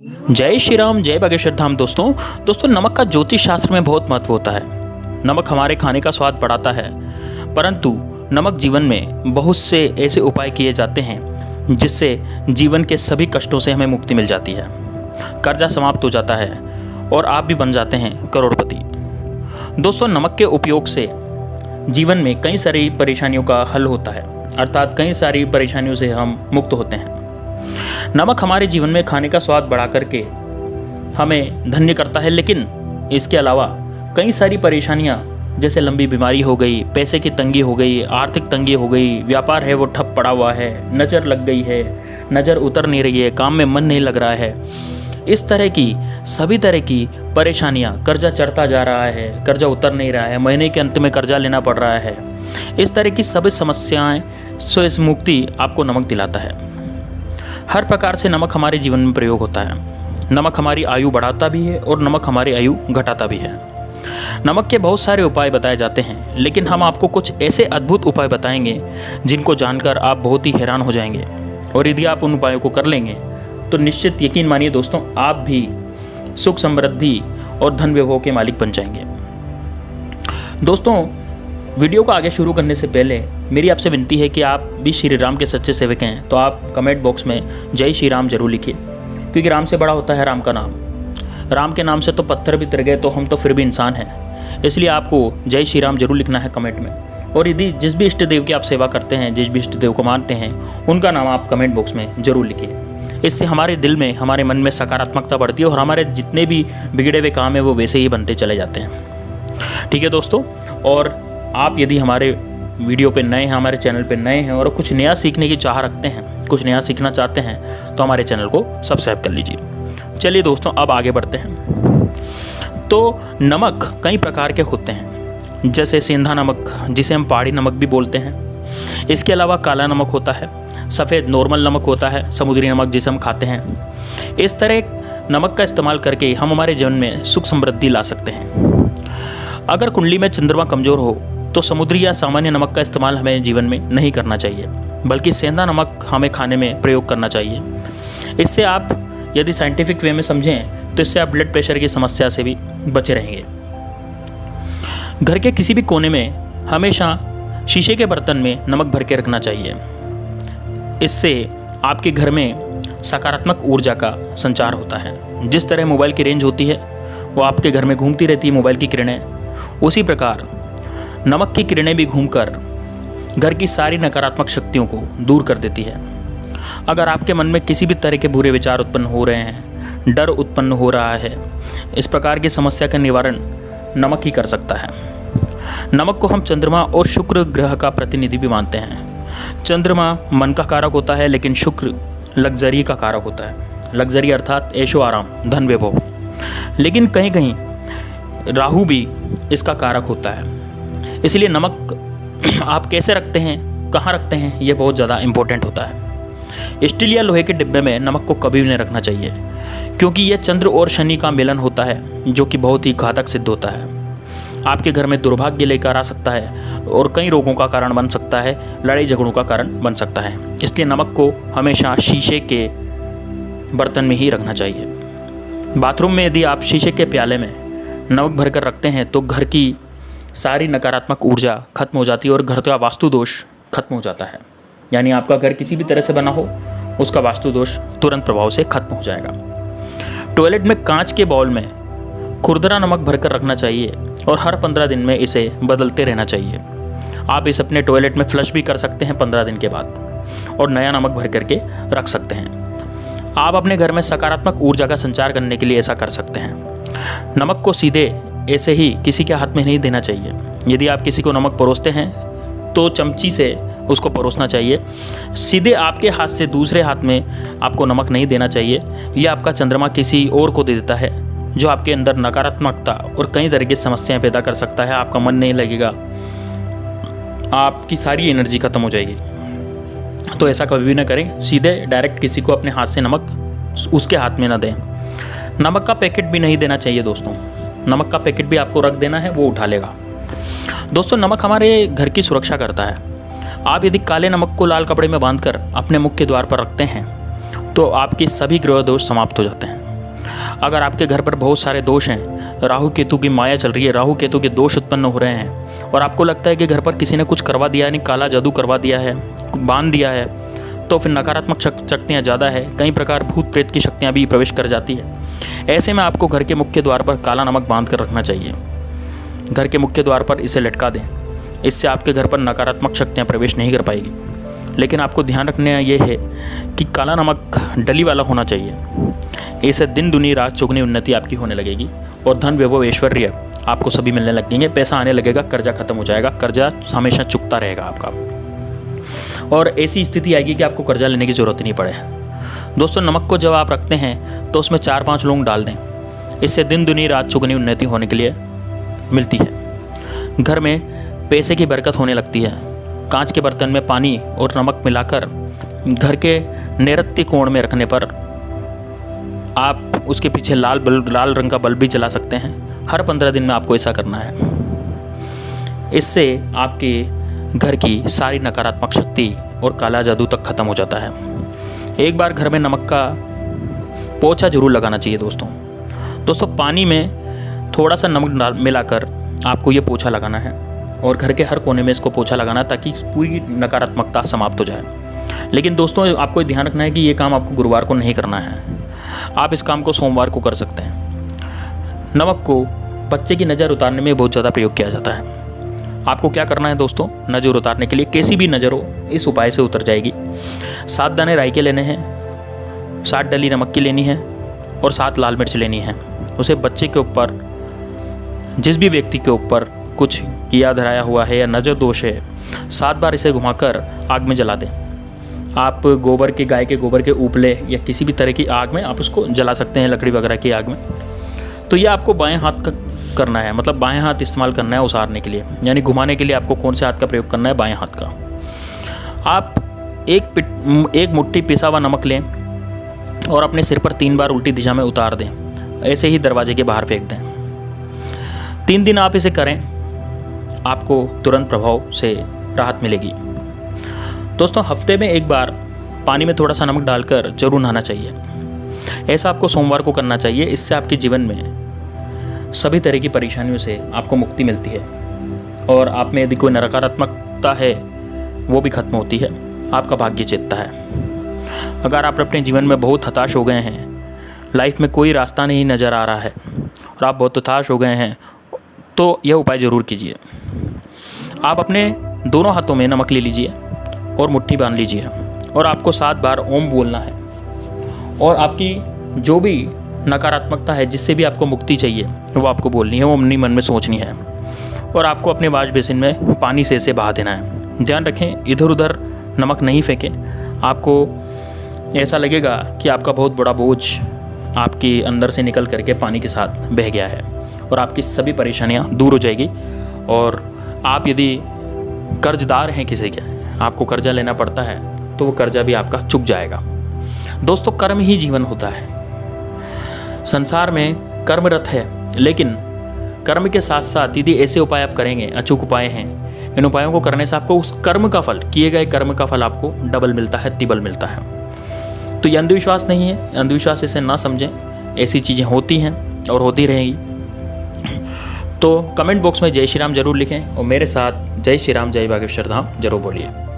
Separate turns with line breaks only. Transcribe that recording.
जय श्री राम, जय बागेश्वर धाम। दोस्तों नमक का ज्योतिष शास्त्र में बहुत महत्व होता है। नमक हमारे खाने का स्वाद बढ़ाता है, परंतु नमक जीवन में बहुत से ऐसे उपाय किए जाते हैं जिससे जीवन के सभी कष्टों से हमें मुक्ति मिल जाती है, कर्जा समाप्त हो जाता है और आप भी बन जाते हैं करोड़पति। दोस्तों, नमक के उपयोग से जीवन में कई सारी परेशानियों का हल होता है, अर्थात कई सारी परेशानियों से हम मुक्त होते हैं। नमक हमारे जीवन में खाने का स्वाद बढ़ा करके हमें धन्य करता है, लेकिन इसके अलावा कई सारी परेशानियां जैसे लंबी बीमारी हो गई, पैसे की तंगी हो गई, आर्थिक तंगी हो गई, व्यापार है वो ठप पड़ा हुआ है, नज़र लग गई है, नज़र उतर नहीं रही है, काम में मन नहीं लग रहा है, इस तरह की सभी तरह की परेशानियां, कर्जा चढ़ता जा रहा है, कर्जा उतर नहीं रहा है, महीने के अंत में कर्जा लेना पड़ रहा है, इस तरह की सभी समस्याएं से इस मुक्ति आपको नमक दिलाता है। हर प्रकार से नमक हमारे जीवन में प्रयोग होता है। नमक हमारी आयु बढ़ाता भी है और नमक हमारी आयु घटाता भी है। नमक के बहुत सारे उपाय बताए जाते हैं, लेकिन हम आपको कुछ ऐसे अद्भुत उपाय बताएंगे जिनको जानकर आप बहुत ही हैरान हो जाएंगे, और यदि आप उन उपायों को कर लेंगे तो निश्चित यकीन मानिए दोस्तों, आप भी सुख समृद्धि और धन वैभव के मालिक बन जाएंगे। दोस्तों, वीडियो को आगे शुरू करने से पहले मेरी आपसे विनती है कि आप भी श्री राम के सच्चे सेवक हैं तो आप कमेंट बॉक्स में जय श्री राम जरूर लिखिए, क्योंकि राम से बड़ा होता है राम का नाम। राम के नाम से तो पत्थर भी तर गए तो हम तो फिर भी इंसान हैं, इसलिए आपको जय श्री राम जरूर लिखना है कमेंट में। और यदि जिस भी इष्ट देव की आप सेवा करते हैं, जिस भी इष्ट देव को मानते हैं, उनका नाम आप कमेंट बॉक्स में जरूर लिखिए। इससे हमारे दिल में, हमारे मन में सकारात्मकता बढ़ती है और हमारे जितने भी बिगड़े हुए काम हैं वो वैसे ही बनते चले जाते हैं। ठीक है दोस्तों, और आप यदि हमारे वीडियो पे नए हैं, हमारे चैनल पे नए हैं और कुछ नया सीखने की चाह रखते हैं, कुछ नया सीखना चाहते हैं, तो हमारे चैनल को सब्सक्राइब कर लीजिए। चलिए दोस्तों, अब आगे बढ़ते हैं। तो नमक कई प्रकार के होते हैं, जैसे सेंधा नमक जिसे हम पहाड़ी नमक भी बोलते हैं। इसके अलावा काला नमक होता है, सफ़ेद नॉर्मल नमक होता है, समुद्री नमक जिसे हम खाते हैं। इस तरह नमक का इस्तेमाल करके हम हमारे जीवन में सुख समृद्धि ला सकते हैं। अगर कुंडली में चंद्रमा कमज़ोर हो तो समुद्री या सामान्य नमक का इस्तेमाल हमें जीवन में नहीं करना चाहिए, बल्कि सेंधा नमक हमें खाने में प्रयोग करना चाहिए। इससे आप यदि साइंटिफिक वे में समझें तो इससे आप ब्लड प्रेशर की समस्या से भी बचे रहेंगे। घर के किसी भी कोने में हमेशा शीशे के बर्तन में नमक भर के रखना चाहिए। इससे आपके घर में सकारात्मक ऊर्जा का संचार होता है। जिस तरह मोबाइल की रेंज होती है वो आपके घर में घूमती रहती है, मोबाइल की किरणें, उसी प्रकार नमक की किरणें भी घूमकर घर की सारी नकारात्मक शक्तियों को दूर कर देती है। अगर आपके मन में किसी भी तरह के बुरे विचार उत्पन्न हो रहे हैं, डर उत्पन्न हो रहा है, इस प्रकार की समस्या का निवारण नमक ही कर सकता है। नमक को हम चंद्रमा और शुक्र ग्रह का प्रतिनिधि भी मानते हैं। चंद्रमा मन का कारक होता है, लेकिन शुक्र लग्जरी का कारक होता है। लग्जरी अर्थात ऐशो आराम, धन वैभव। लेकिन कहीं कहीं राहु भी इसका कारक होता है। इसलिए नमक आप कैसे रखते हैं, कहाँ रखते हैं, यह बहुत ज़्यादा इम्पोर्टेंट होता है। स्टील या लोहे के डिब्बे में नमक को कभी भी नहीं रखना चाहिए, क्योंकि यह चंद्र और शनि का मिलन होता है, जो कि बहुत ही घातक सिद्ध होता है। आपके घर में दुर्भाग्य लेकर आ सकता है और कई रोगों का कारण बन सकता है, लड़ाई झगड़ों का कारण बन सकता है। इसलिए नमक को हमेशा शीशे के बर्तन में ही रखना चाहिए। बाथरूम में यदि आप शीशे के प्याले में नमक भर कर रखते हैं तो घर की सारी नकारात्मक ऊर्जा खत्म हो जाती है और घर का वास्तु दोष खत्म हो जाता है। यानी आपका घर किसी भी तरह से बना हो, उसका वास्तु दोष तुरंत प्रभाव से खत्म हो जाएगा। टॉयलेट में कांच के बाउल में खुरदरा नमक भरकर रखना चाहिए और हर 15 दिन में इसे बदलते रहना चाहिए। आप इसे अपने टॉयलेट में फ्लश भी कर सकते हैं 15 दिन के बाद, और नया नमक भर करके रख सकते हैं। आप अपने घर में सकारात्मक ऊर्जा का संचार करने के लिए ऐसा कर सकते हैं। नमक को सीधे ऐसे ही किसी के हाथ में नहीं देना चाहिए। यदि आप किसी को नमक परोसते हैं तो चमची से उसको परोसना चाहिए। सीधे आपके हाथ से दूसरे हाथ में आपको नमक नहीं देना चाहिए। यह आपका चंद्रमा किसी और को दे देता है, जो आपके अंदर नकारात्मकता और कई तरह की समस्याएं पैदा कर सकता है। आपका मन नहीं लगेगा, आपकी सारी एनर्जी खत्म हो जाएगी। तो ऐसा कभी भी ना करें। सीधे डायरेक्ट किसी को अपने हाथ से नमक उसके हाथ में ना दें। नमक का पैकेट भी नहीं देना चाहिए दोस्तों। नमक का पैकेट भी आपको रख देना है, वो उठा लेगा। दोस्तों, नमक हमारे घर की सुरक्षा करता है। आप यदि काले नमक को लाल कपड़े में बांधकर अपने मुख्य द्वार पर रखते हैं तो आपके सभी ग्रह दोष समाप्त हो जाते हैं। अगर आपके घर पर बहुत सारे दोष हैं, राहु केतु की माया चल रही है, राहु केतु के दोष उत्पन्न हो रहे हैं और आपको लगता है कि घर पर किसी ने कुछ करवा दिया, यानी काला जादू करवा दिया है, बांध दिया है, तो फिर नकारात्मक शक्तियाँ ज़्यादा है, कई प्रकार भूत प्रेत की शक्तियाँ भी प्रवेश कर जाती है। ऐसे में आपको घर के मुख्य द्वार पर काला नमक बांध कर रखना चाहिए। घर के मुख्य द्वार पर इसे लटका दें, इससे आपके घर पर नकारात्मक शक्तियाँ प्रवेश नहीं कर पाएगी। लेकिन आपको ध्यान रखना ये है कि काला नमक डली वाला होना चाहिए। इससे दिन दुनी रात चौगुनी उन्नति आपकी होने लगेगी और धन वैभव ऐश्वर्य आपको सभी मिलने लगेंगे, पैसा आने लगेगा, कर्जा खत्म हो जाएगा, कर्जा हमेशा चुकता रहेगा आपका और ऐसी स्थिति आएगी कि आपको कर्जा लेने की ज़रूरत ही नहीं पड़े। दोस्तों, नमक को जब आप रखते हैं तो उसमें 4-5 लौंग डाल दें, इससे दिन दुनी रात चौगुनी उन्नति होने के लिए मिलती है। घर में पैसे की बरकत होने लगती है। कांच के बर्तन में पानी और नमक मिलाकर घर के नैऋत्य कोण में रखने पर आप उसके पीछे लाल रंग का बल्ब भी जला सकते हैं। हर 15 दिन में आपको ऐसा करना है। इससे आपके घर की सारी नकारात्मक शक्ति और काला जादू तक खत्म हो जाता है। एक बार घर में नमक का पोछा जरूर लगाना चाहिए दोस्तों, पानी में थोड़ा सा नमक मिलाकर आपको ये पोछा लगाना है और घर के हर कोने में इसको पोछा लगाना ताकि पूरी नकारात्मकता समाप्त हो जाए। लेकिन दोस्तों, आपको ध्यान रखना है कि ये काम आपको गुरुवार को नहीं करना है। आप इस काम को सोमवार को कर सकते हैं। नमक को बच्चे की नज़र उतारने में बहुत ज़्यादा प्रयोग किया जाता है। आपको क्या करना है दोस्तों, नज़र उतारने के लिए कैसी भी नज़र हो इस उपाय से उतर जाएगी। 7 दाने राई के लेने हैं, 7 डली नमक की लेनी है और 7 लाल मिर्च लेनी है। उसे बच्चे के ऊपर, जिस भी व्यक्ति के ऊपर कुछ किया धराया हुआ है या नज़र दोष है, 7 बार इसे घुमाकर आग में जला दें। आप गोबर के, गाय के गोबर के उपले या किसी भी तरह की आग में आप उसको जला सकते हैं, लकड़ी वगैरह की आग में। तो ये आपको बाएं हाथ का करना है, मतलब बाएं हाथ इस्तेमाल करना है उसारने के लिए, यानी घुमाने के लिए आपको कौन से हाथ का प्रयोग करना है, बाएं हाथ का। आप एक मुट्ठी पिसा हुआ नमक लें और अपने सिर पर 3 बार उल्टी दिशा में उतार दें, ऐसे ही दरवाजे के बाहर फेंक दें। 3 दिन आप इसे करें, आपको तुरंत प्रभाव से राहत मिलेगी। दोस्तों, हफ्ते में एक बार पानी में थोड़ा सा नमक डालकर जरूर नहाना चाहिए। ऐसा आपको सोमवार को करना चाहिए। इससे आपके जीवन में सभी तरह की परेशानियों से आपको मुक्ति मिलती है और आप में यदि कोई नकारात्मकता है वो भी खत्म होती है, आपका भाग्य जीतता है। अगर आप अपने जीवन में बहुत हताश हो गए हैं, लाइफ में कोई रास्ता नहीं नज़र आ रहा है और आप बहुत हताश हो गए हैं, तो यह उपाय ज़रूर कीजिए। आप अपने दोनों हाथों में नमक ले लीजिए और मुट्ठी बांध लीजिए और आपको 7 बार ओम बोलना है और आपकी जो भी नकारात्मकता है, जिससे भी आपको मुक्ति चाहिए, वो आपको बोलनी है, वो अपनी मन में सोचनी है और आपको अपने वाश बेसिन में पानी से इसे बहा देना है। ध्यान रखें, इधर उधर नमक नहीं फेंकें। आपको ऐसा लगेगा कि आपका बहुत बड़ा बोझ आपके अंदर से निकल करके पानी के साथ बह गया है और आपकी सभी परेशानियाँ दूर हो जाएगी। और आप यदि कर्जदार हैं किसी के, आपको कर्जा लेना पड़ता है, तो वो कर्जा भी आपका चुक जाएगा। दोस्तों, कर्म ही जीवन होता है। संसार में कर्मरत है, लेकिन कर्म के साथ साथ यदि ऐसे उपाय आप करेंगे, अचूक उपाय हैं, इन उपायों को करने से आपको उस कर्म का फल, किए गए कर्म का फल आपको डबल मिलता है, तिबल मिलता है। तो ये अंधविश्वास नहीं है, अंधविश्वास इसे ना समझें। ऐसी चीज़ें होती हैं और होती रहेगी। तो कमेंट बॉक्स में जय श्री राम जरूर लिखें और मेरे साथ जय श्री राम जय बागेश्वर धाम जरूर बोलिए।